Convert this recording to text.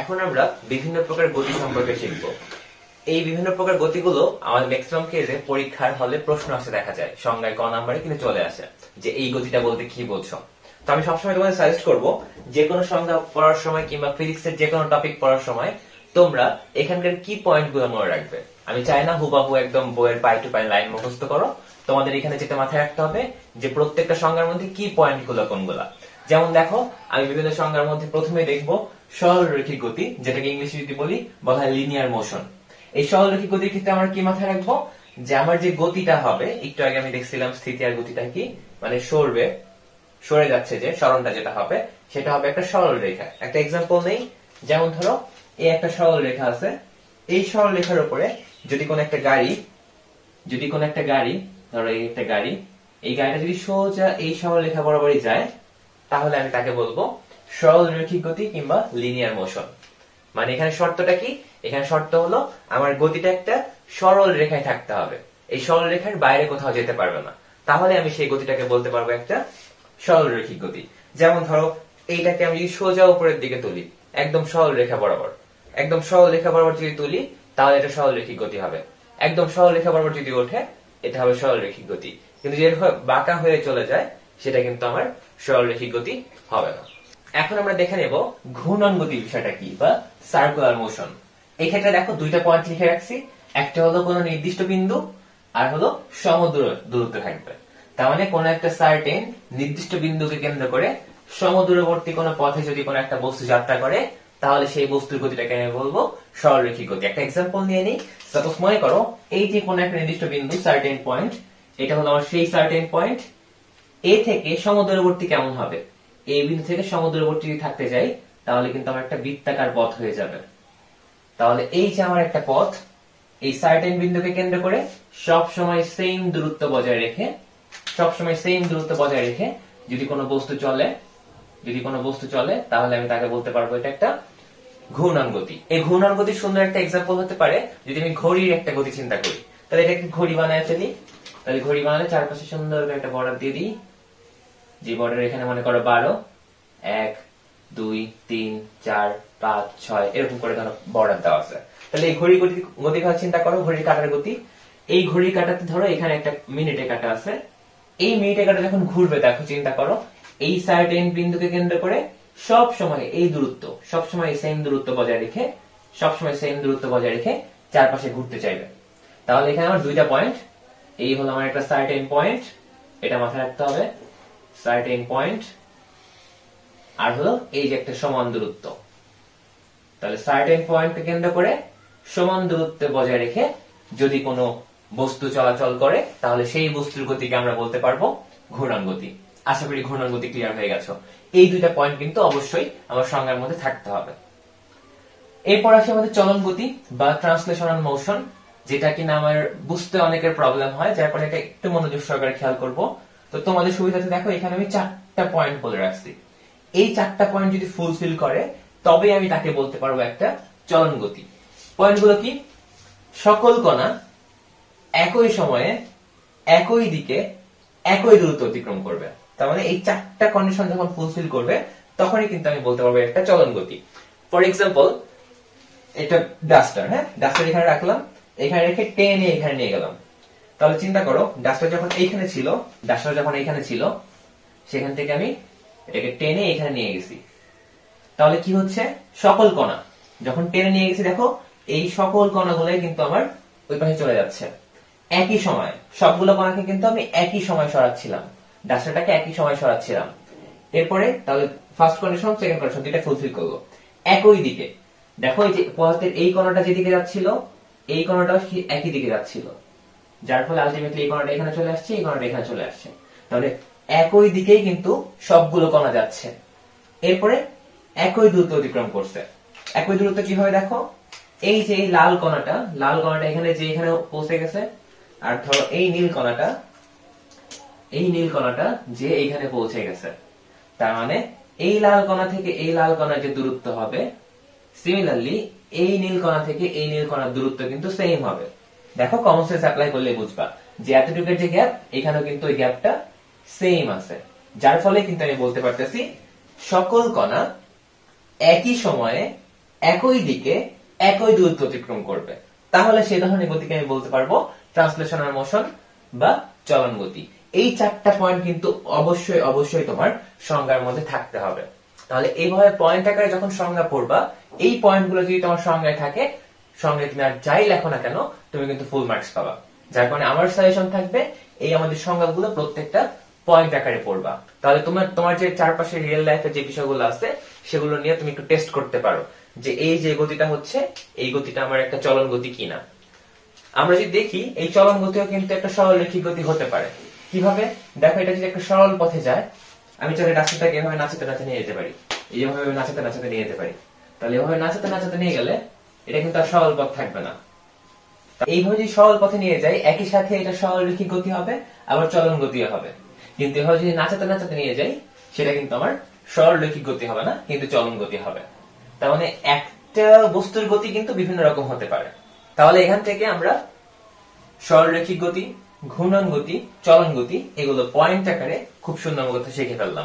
এখন আমরা বিভিন্ন প্রকার গতি সম্পর্কে শিখব। এই বিভিন্ন প্রকার গতিগুলো আমাদের ম্যাক্সিমাম কেসে পরীক্ষার হলে প্রশ্ন আসে দেখা যায়, সংজ্ঞায় ক নাম্বারে কিন্তু চলে আসে যে এই গতিটা বলতে কি বোঝো। তো আমি সবসময় তোমাদের সাজেস্ট করব যে কোনো সংজ্ঞা পড়ার সময় কিংবা ফিজিক্সের যে কোনো টপিক পড়ার সময় তোমরা এখানকার কি পয়েন্টগুলো মনে রাখবে। আমি চাই না হুবাহু একদম বইয়ের পাই টু পাই লাইন মুখস্থ করো। তোমাদের এখানে যেটা মাথায় রাখতে হবে যে প্রত্যেকটা সংজ্ঞার মধ্যে কি পয়েন্টগুলো কোনগুলা। যেমন দেখো, আমি বিভিন্ন সংজ্ঞার মধ্যে প্রথমে দেখবো সরলরৈখিক গতি, যেটাকে ইংলিশে যদি বলা হয় লিনিয়ার মোশন। এই সরলরৈখিক গতির ক্ষেত্রে আমরা কি মাথায় রাখবো যে আমার যে গতিটা হবে, একটু আগে আমি দেখছিলাম স্থিতি আর গতিটা কি, মানে সরে যাচ্ছে যে সরণটা যেটা হবে সেটা হবে একটা সরল রেখা। একটা এক্সাম্পল নেই, যেমন ধরো এই একটা সরল রেখা আছে, এই সরল রেখার উপরে যদি কোন একটা গাড়ি ধরো এই একটা গাড়ি, এই গাড়িটা যদি সোজা এই সরল রেখা বরাবরই যায় তাহলে আমি তাকে বলবো সরলরৈখিক গতি কিংবা লিনিয়ার মোশন। মানে এখানে শর্তটা কি, এখানে শর্ত হলো আমার গতিটা একটা সরল রেখায় থাকতে হবে, এই সরল রেখার বাইরে কোথাও যেতে পারবে না, তাহলে আমি সেই গতিটাকে বলতে পারবো একটা সরলরৈখিক গতি। যেমন ধরো এইটাকে আমি যদি সোজা উপরের দিকে তুলি, একদম সরল রেখা বরাবর যদি তুলি তাহলে এটা সরলরৈখিক গতি হবে। একদম সরল রেখা বরাবর যদি ওঠে এটা হবে সরলরৈখিক গতি। কিন্তু যে বাঁকা হয়ে চলে যায় সেটা কিন্তু আমার সরলরৈখিক গতি হবে না। এখন আমরা দেখে নেব ঘূর্ণন গতি বিষয়টা কি, বা সার্কুলার মোশন। এই ক্ষেত্রে দেখো দুইটা পয়েন্ট লিখে রাখছি, একটা হলো কোন নির্দিষ্ট বিন্দু আর হলো সমদূরত্ব থাকবে। তার মানে কোন একটা সার্টেন নির্দিষ্ট বিন্দুকে কেন্দ্র করে সমদূরবর্তী কোন পথে যদি কোন একটা বস্তু যাত্রা করে তাহলে সেই বস্তুর গতিটাকে আমি বলবো সরলরৈখিক গতি। একটা এক্সাম্পল নিয়ে নিই। সাপোজ মনে করো এই যে কোন একটা নির্দিষ্ট বিন্দু সার্টেন পয়েন্ট, এটা হলো আমার সেই সার্টেন পয়েন্ট। এ থেকে সমদূরবর্তী কেমন হবে, এই বিন্দু থেকে সমদূরবর্তী যদি থাকতে যাই তাহলে কিন্তু আমার একটা বৃত্তাকার পথ হয়ে যাবে। তাহলে এই যে আমার একটা পথ, এই সার্টেন বিন্দুকে কেন্দ্র করে সব সময় সেম দূরত্ব বজায় রেখে যদি কোনো বস্তু চলে তাহলে আমি তাকে বলতে পারবো এটা একটা ঘূর্ণন গতি। এই ঘূর্ণন গতির সুন্দর একটা এক্সাম্পল হতে পারে যদি আমি ঘড়ির একটা গতি চিন্তা করি। তাহলে এটা একটা ঘড়ি বানায় ফেলি। তাহলে ঘড়ি বানালে চারপাশে সুন্দর করে একটা বর্ডার দিয়ে দিই, যে বর্ডার এখানে মনে করো 12, 1, 2, 3, 4, 5, 6 এরকম করে ধরো বর্ডার দেওয়া আছে। তাহলে এই ঘড়ির গতি কথা চিন্তা করো, ঘড়ির কাঁটার গতি। এই ঘড়ির কাঁটাতে ধরো এখানে একটা মিনিটে কাঁটা আছে, এই মিনিটে কাঁটা যখন ঘুরবে দেখো চিন্তা করো এই সার্টেন বিন্দুকে কেন্দ্র করে সব সময় এই দূরত্ব সেম দূরত্ব বজায় রেখে চারপাশে ঘুরতে চাইবে। তাহলে এখানে আমার দুইটা পয়েন্ট, এই হলো আমার একটা সার্টেন পয়েন্ট, এটা মাথায় রাখতে হবে সার্টেন পয়েন্ট, আর হলো এই যে একটা সমান দূরত্ব। তাহলে সার্টেন পয়েন্টকে কেন্দ্র করে সমান দূরত্ব বজায় রেখে যদি কোনো বস্তু চলাচল করে তাহলে সেই বস্তুর গতিকে আমরা বলতে পারবো ঘূর্ণন গতি। আশা করি ঘূর্ণন গতি ক্লিয়ার হয়ে গেছে। এই দুইটা পয়েন্ট কিন্তু অবশ্যই আমার সংজ্ঞার মধ্যে থাকতে হবে। এরপর আসে আমাদের চলন গতি বা ট্রান্সলেশনাল মোশন, যেটা কিনা আমার বুঝতে অনেকের প্রবলেম হয়, যার কারণে এটা একটু মনোযোগ সহকারে খেয়াল করব। তো তোমাদের সুবিধাতে দেখো এখানে আমি 4টা পয়েন্ট বলে রাখছি। এই 4টা পয়েন্ট যদি ফুলফিল করে তবে আমি তাকে বলতে পারবো একটা চলন গতি। পয়েন্টগুলো কি? সকল কণা একই সময়ে একই দিকে একই দূরত্ব অতিক্রম করবে। তার মানে এই 4টা কন্ডিশন যখন ফুলফিল করবে তখনই কিন্তু আমি বলতে পারবো একটা চলন গতি। ফর এক্সাম্পল, এটা ডাস্টার, ডাস্টার এখানে রাখলাম, এখানে রেখে টেনে এখানে নিয়ে গেলাম। তাহলে চিন্তা করো ডাস্টার যখন এইখানে ছিল সেখান থেকে আমি এটাকে টেনে এখানে নিয়ে গেছি। তাহলে কি হচ্ছে, সকল কণা যখন টেনে নিয়ে গেছি দেখো এই সকল কণাগুলোই কিন্তু আমার ওই পাশে চলে যাচ্ছে একই সময়। সবগুলো কণাকে কিন্তু আমি একই সময় সরাচ্ছিলাম, ডাস্টারটাকে একই সময় সরাচ্ছিলাম। এরপরে তাহলে ফার্স্ট কন্ডিশন সেকেন্ড কন্ডিশন দুইটা ফুলফিল করবো। একই দিকে দেখো এই যে পথের এই কণাটা যেদিকে যাচ্ছিল এই কণাটাও একই দিকে যাচ্ছিল, যার ফলে আলটিমেটলি এই কণাটা এখানে চলে আসছে, এই কণাটা এখানে চলে আসছে। তাহলে একই দিকেই কিন্তু সবগুলো কণা যাচ্ছে। এরপরে একই দূরত্ব অতিক্রম করছে। একই দূরত্ব কিভাবে দেখো, এই যে এই লাল কণাটা এখানে পৌঁছে গেছে, আর ধরো এই নীল কণাটা যে এইখানে পৌঁছে গেছে। তার মানে এই লাল কণা থেকে এই লাল কণার যে দূরত্ব হবে, সিমিলারলি এই নীল কণা থেকে এই নীল কণার দূরত্ব কিন্তু সেম হবে। দেখো কমন সেন্স অ্যাপ্লাই করলে বুঝবা যে এতটুকুর যে গ্যাপ এখানেও কিন্তু ওই গ্যাপটা সেম আছে, যার ফলে কিন্তু আমি বলতে পারতেছি সকল কণা একই সময়ে একই দিকে একই দূরত্ব অতিক্রম করবে, তাহলে সেই ধরনের গতিকে আমি বলতে পারবো ট্রান্সলেশনাল মোশন বা চলন গতি। এই 4টা পয়েন্ট কিন্তু অবশ্যই অবশ্যই তোমার সংজ্ঞার মধ্যে থাকতে হবে। তাহলে এইভাবে পয়েন্ট আকারে যখন সংজ্ঞা পড়বা, এই পয়েন্টগুলো যদি তোমার সংজ্ঞায় থাকে, সংজ্ঞায় তুমি আর যাই লেখো না কেন, তুমি কিন্তু ফুল মার্কস পাবা। যার কারণে আমার সাজেশন থাকবে এই আমাদের সংজ্ঞাগুলো প্রত্যেকটা পয়েন্ট আকারে পড়বা। তাহলে তোমার যে চারপাশে রিয়েল লাইফে যে বিষয়গুলো আছে সেগুলো নিয়ে তুমি একটু টেস্ট করতে পারো যে এই যে গতিটা হচ্ছে, এই গতিটা আমার একটা চলন গতি কিনা। আমরা যদি দেখি এই চলন গতিও কিন্তু একটা সরলরৈখিক গতি হতে পারে। কিভাবে? দেখো, এটা যদি একটা সরল পথে যায়, আমি চাইলে রাস্তাটাকে এভাবে নাচাতে নাচাতে নিয়ে যেতে পারি, এইভাবে নাচাতে নাচাতে নিয়ে যেতে পারি। তাহলে এভাবে নাচাতে নাচাতে নিয়ে গেলে এটা কিন্তু আর সরল পথ থাকবে না। এইভাবে যদি সরল পথে নিয়ে যাই, একই সাথে এটা সরলরৈখিক গতি হবে, আবার চলন গতিও হবে। কিন্তু এভাবে যদি নাচাতে নাচাতে নিয়ে যাই, সেটা কিন্তু আমার সরলরৈখিক গতি হবে না, কিন্তু চলন গতি হবে। তার মানে একটা বস্তুর গতি কিন্তু বিভিন্ন রকম হতে পারে। তাহলে এখান থেকে আমরা সরলরৈখিক গতি, ঘূর্ণন গতি, চলন গতি এগুলো পয়েন্ট আকারে খুব সুন্দর মতো শিখে ফেললাম।